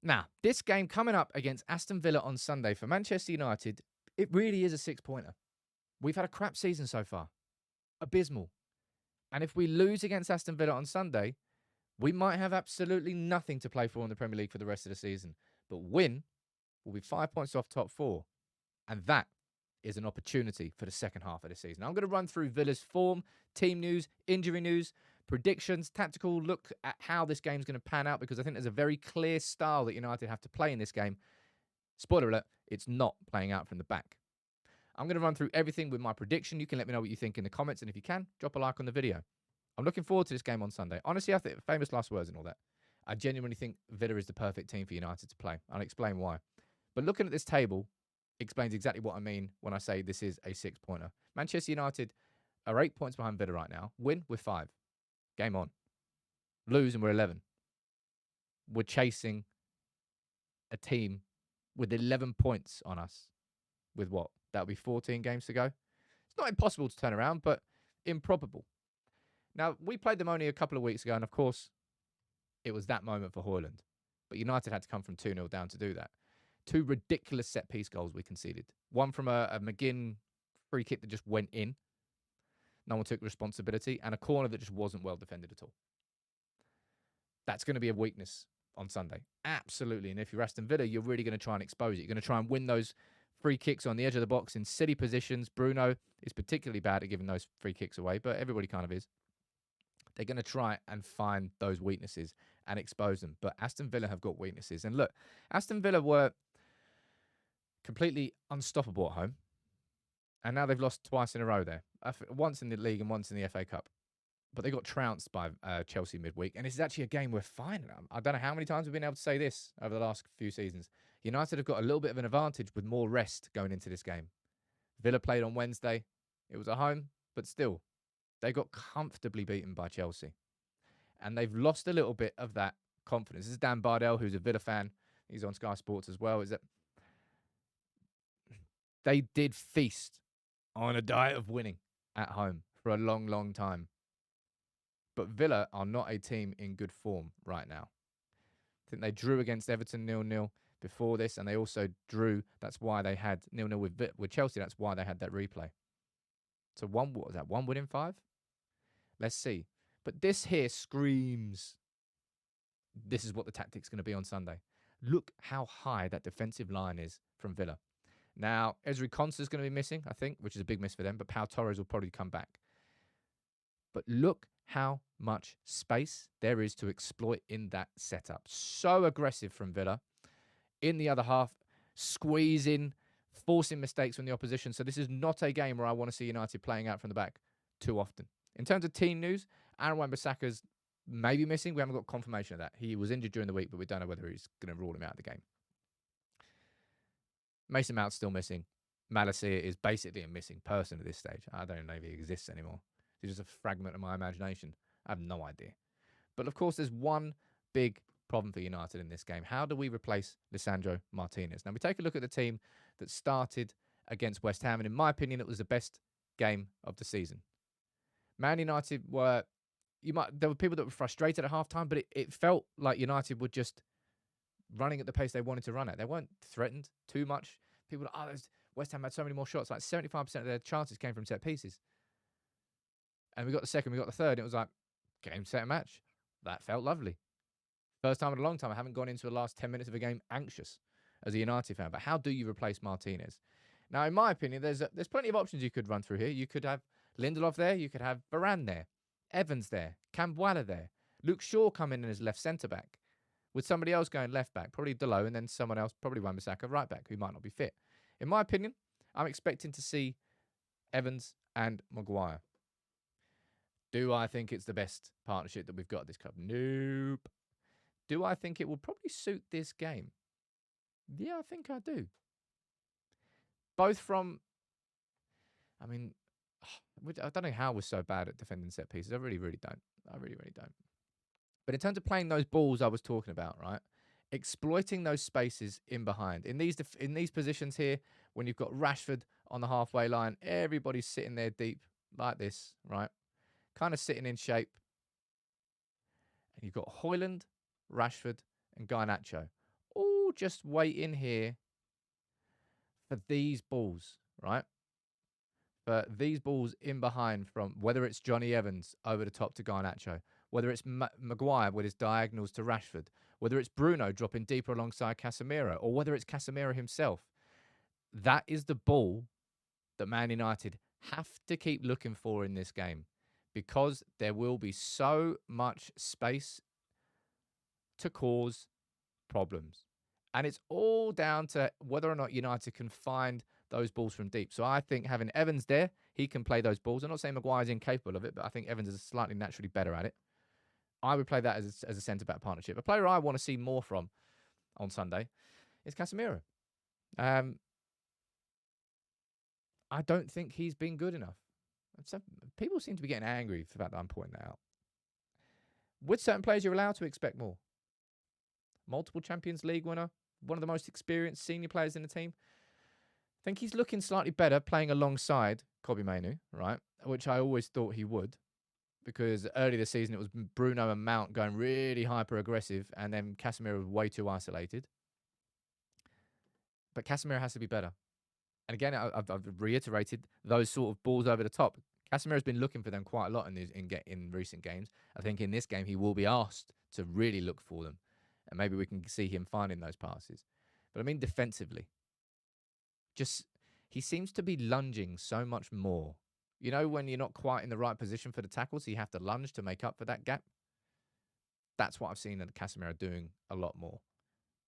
Now, this game coming up against Aston Villa on Sunday for Manchester United, it really is a six-pointer. We've had a crap season so far. Abysmal. And if we lose against Aston Villa on Sunday, we might have absolutely nothing to play for in the Premier League for the rest of the season. But win will be 5 points off top four. And that is an opportunity for the second half of the season. I'm going to run through Villa's form, team news, injury news, predictions, tactical look at how this game's going to pan out, because I think there's a very clear style that United have to play in this game. Spoiler alert, it's not playing out from the back. I'm going to run through everything with my prediction. You can let me know what you think in the comments, and if you can, drop a like on the video. I'm looking forward to this game on Sunday. Honestly, I think famous last words and all that. I genuinely think Villa is the perfect team for United to play. I'll explain why. But looking at this table explains exactly what I mean when I say this is a six-pointer. Manchester United are 8 points behind Villa right now. Win, we're 5. Game on. Lose, and we're 11. We're chasing a team with 11 points on us. With what? That'll be 14 games to go. It's not impossible to turn around, but improbable. Now, we played them only a couple of weeks ago, and of course, it was that moment for Hojlund. But United had to come from 2-0 down to do that. 2 ridiculous set-piece goals we conceded. One from a McGinn free kick that just went in. No one took responsibility. And a corner that just wasn't well defended at all. That's going to be a weakness on Sunday. Absolutely. And if you're Aston Villa, you're really going to try and expose it. You're going to try and win those free kicks on the edge of the box in silly positions. Bruno is particularly bad at giving those free kicks away, but everybody kind of is. They're going to try and find those weaknesses and expose them. But Aston Villa have got weaknesses. And look, Aston Villa were completely unstoppable at home. And now they've lost twice in a row there. Once in the league and once in the FA Cup. But they got trounced by Chelsea midweek. And this is actually a game we're fine. I don't know how many times we've been able to say this over the last few seasons. United have got a little bit of an advantage with more rest going into this game. Villa played on Wednesday. It was at home, but still, they got comfortably beaten by Chelsea. And they've lost a little bit of that confidence. This is Dan Bardell, who's a Villa fan. He's on Sky Sports as well. Is that they did feast on a diet of winning at home for a long, long time. But Villa are not a team in good form right now. I think they drew against Everton 0-0 before this, and they also drew. That's why they had 0-0 with Chelsea. That's why they had that replay. So what was that? 1 win in 5? Let's see. But this here screams, this is what the tactic's going to be on Sunday. Look how high that defensive line is from Villa. Now, Ezri Konsa's going to be missing, I think, which is a big miss for them, but Pau Torres will probably come back. But look how much space there is to exploit in that setup. So aggressive from Villa. In the other half, squeezing, forcing mistakes from the opposition. So this is not a game where I want to see United playing out from the back too often. In terms of team news, Aaron Wan-Bissaka's maybe missing. We haven't got confirmation of that. He was injured during the week, but we don't know whether he's going to rule him out of the game. Mason Mount's still missing. Malacia is basically a missing person at this stage. I don't know if he exists anymore. He's just a fragment of my imagination. I have no idea. But of course, there's one big problem for United in this game. How do we replace Lisandro Martinez? Now, we take a look at the team that started against West Ham, and in my opinion, it was the best game of the season. Man United were, there were people that were frustrated at halftime, but it felt like United were just running at the pace they wanted to run at. They weren't threatened too much. People were, West Ham had so many more shots. Like 75% of their chances came from set pieces. And we got the second, we got the third. And it was like, game, set, match. That felt lovely. First time in a long time, I haven't gone into the last 10 minutes of a game anxious as a United fan. But how do you replace Martinez? Now, in my opinion, there's plenty of options you could run through here. You could have Lindelof there. You could have Varane there. Evans there. Cambuala there. Luke Shaw come in as left centre-back. With somebody else going left-back. Probably Delo, and then someone else, probably Wan-Bissaka, right-back, who might not be fit. In my opinion, I'm expecting to see Evans and Maguire. Do I think it's the best partnership that we've got at this club? Nope. Do I think it will probably suit this game? Yeah, I think I do. Both from, I don't know how we're so bad at defending set pieces. I really, really don't. I really, really don't. But in terms of playing those balls I was talking about, right? Exploiting those spaces in behind. In these positions here, when you've got Rashford on the halfway line, everybody's sitting there deep like this, right? Kind of sitting in shape. And you've got Hojlund, Rashford, and Garnacho people just wait in here for these balls, right? For these balls in behind from whether it's Johnny Evans over the top to Garnacho, whether it's Maguire with his diagonals to Rashford, whether it's Bruno dropping deeper alongside Casemiro, or whether it's Casemiro himself. That is the ball that Man United have to keep looking for in this game, because there will be so much space to cause problems. And it's all down to whether or not United can find those balls from deep. So I think having Evans there, he can play those balls. I'm not saying Maguire's incapable of it, but I think Evans is slightly naturally better at it. I would play that as a centre-back partnership. A player I want to see more from on Sunday is Casmir. I don't think he's been good enough. So people seem to be getting angry for the fact that I'm pointing that out. With certain players, you're allowed to expect more. Multiple Champions League winner, one of the most experienced senior players in the team. I think he's looking slightly better playing alongside Kobbie Mainoo, right? Which I always thought he would, because early this season it was Bruno and Mount going really hyper-aggressive, and then Casemiro was way too isolated. But Casemiro has to be better. And again, I've reiterated those sort of balls over the top. Casemiro's been looking for them quite a lot in recent games. I think in this game he will be asked to really look for them. And maybe we can see him finding those passes. But I mean defensively. Just, he seems to be lunging so much more. You know, when you're not quite in the right position for the tackle, so you have to lunge to make up for that gap. That's what I've seen Casemiro doing a lot more.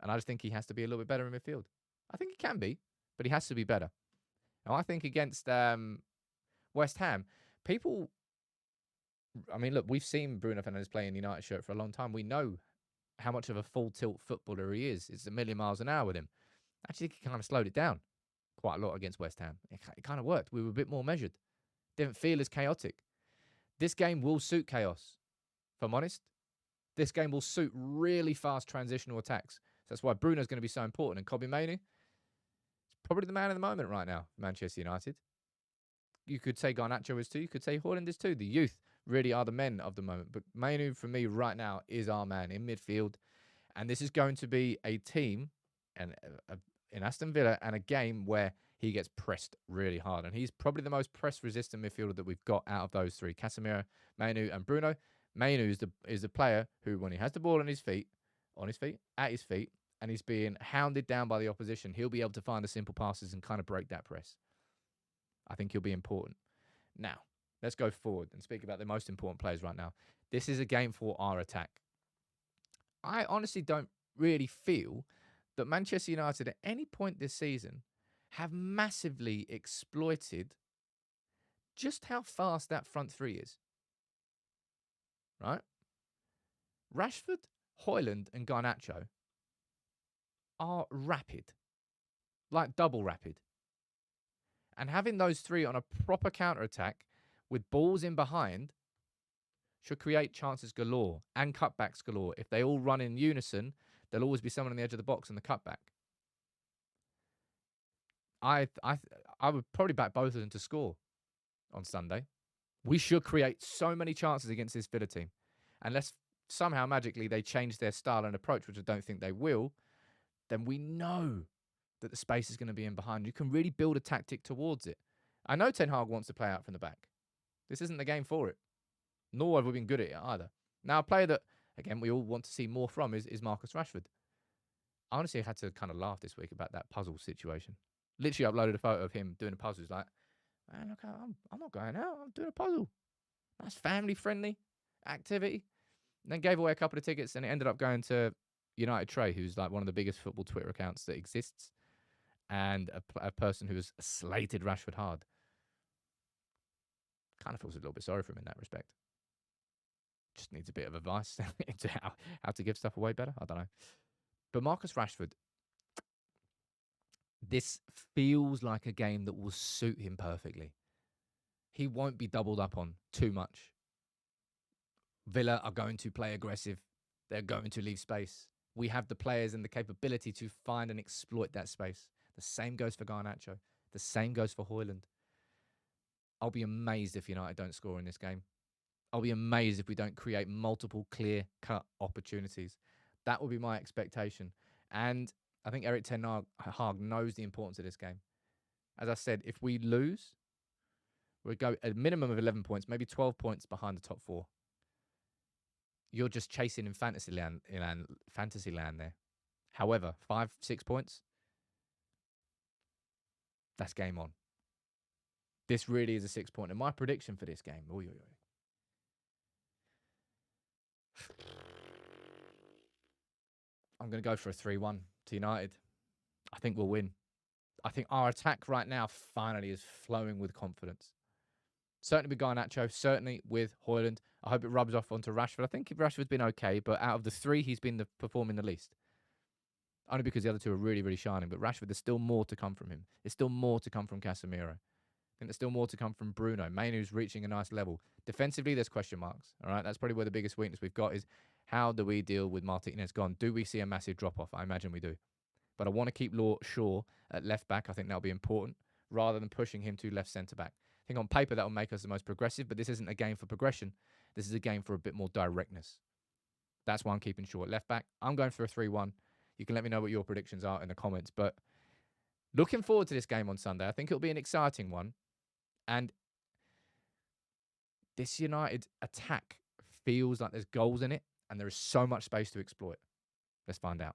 And I just think he has to be a little bit better in midfield. I think he can be, but he has to be better. Now, I think against West Ham, people... I mean, look, we've seen Bruno Fernandes play in the United shirt for a long time. We know how much of a full-tilt footballer he is. It's a million miles an hour with him. Actually, he kind of slowed it down quite a lot against West Ham. It kind of worked. We were a bit more measured. Didn't feel as chaotic. This game will suit chaos, if I'm honest. This game will suit really fast transitional attacks. So that's why Bruno's going to be so important. And Kobbie Mainoo is probably the man of the moment right now for Manchester United. You could say Garnacho is too. You could say Hojlund is too. The youth really are the men of the moment. But Mainoo, for me, right now, is our man in midfield. And this is going to be a team and in Aston Villa and a game where he gets pressed really hard. And he's probably the most press-resistant midfielder that we've got out of those three. Casemiro, Mainoo, and Bruno. Mainoo is the player who, when he has the ball at his feet, and he's being hounded down by the opposition, he'll be able to find the simple passes and kind of break that press. I think he'll be important. Now, let's go forward and speak about the most important players right now. This is a game for our attack. I honestly don't really feel that Manchester United at any point this season have massively exploited just how fast that front three is. Right? Rashford, Hojlund, and Garnacho are rapid. Like double rapid. And having those three on a proper counter-attack with balls in behind should create chances galore and cutbacks galore. If they all run in unison, there'll always be someone on the edge of the box in the cutback. I would probably back both of them to score on Sunday. We should create so many chances against this Villa team. Unless somehow magically they change their style and approach, which I don't think they will, then we know that the space is going to be in behind. You can really build a tactic towards it. I know Ten Hag wants to play out from the back. This isn't the game for it. Nor have we been good at it either. Now, a player that, again, we all want to see more from is Marcus Rashford. I honestly had to kind of laugh this week about that puzzle situation. Literally uploaded a photo of him doing a puzzle. He's like, man, look, I'm not going out. I'm doing a puzzle. Nice family-friendly activity. And then gave away a couple of tickets, and it ended up going to United Trey, who's like one of the biggest football Twitter accounts that exists, and a person who has slated Rashford hard. Kind of feels a little bit sorry for him in that respect. Just needs a bit of advice into how to give stuff away better. I don't know. But Marcus Rashford, this feels like a game that will suit him perfectly. He won't be doubled up on too much. Villa are going to play aggressive. They're going to leave space. We have the players and the capability to find and exploit that space. The same goes for Garnacho. The same goes for Hojlund. I'll be amazed if United don't score in this game. I'll be amazed if we don't create multiple clear-cut opportunities. That will be my expectation. And I think Erik ten Hag knows the importance of this game. As I said, if we lose, we'll go a minimum of 11 points, maybe 12 points behind the top four. You're just chasing in fantasy land there. However, 5-6 points, that's game on. This really is a 6-pointer. My prediction for this game, I'm going to go for a 3-1 to United. I think we'll win. I think our attack right now finally is flowing with confidence. Certainly with Garnacho, certainly with Hojlund. I hope it rubs off onto Rashford. I think Rashford's been okay, but out of the three, he's been performing the least. Only because the other two are really, really shining. But Rashford, there's still more to come from him. There's still more to come from Casmir. I think there's still more to come from Bruno. Mainu's reaching a nice level. Defensively, there's question marks. All right, that's probably where the biggest weakness we've got is how do we deal with Martinez gone? Do we see a massive drop-off? I imagine we do. But I want to keep Shaw at left-back. I think that'll be important, rather than pushing him to left centre-back. I think on paper that will make us the most progressive, but this isn't a game for progression. This is a game for a bit more directness. That's why I'm keeping Shaw at left-back. I'm going for a 3-1. You can let me know what your predictions are in the comments. But looking forward to this game on Sunday. I think it'll be an exciting one. And this United attack feels like there's goals in it and there is so much space to exploit. Let's find out.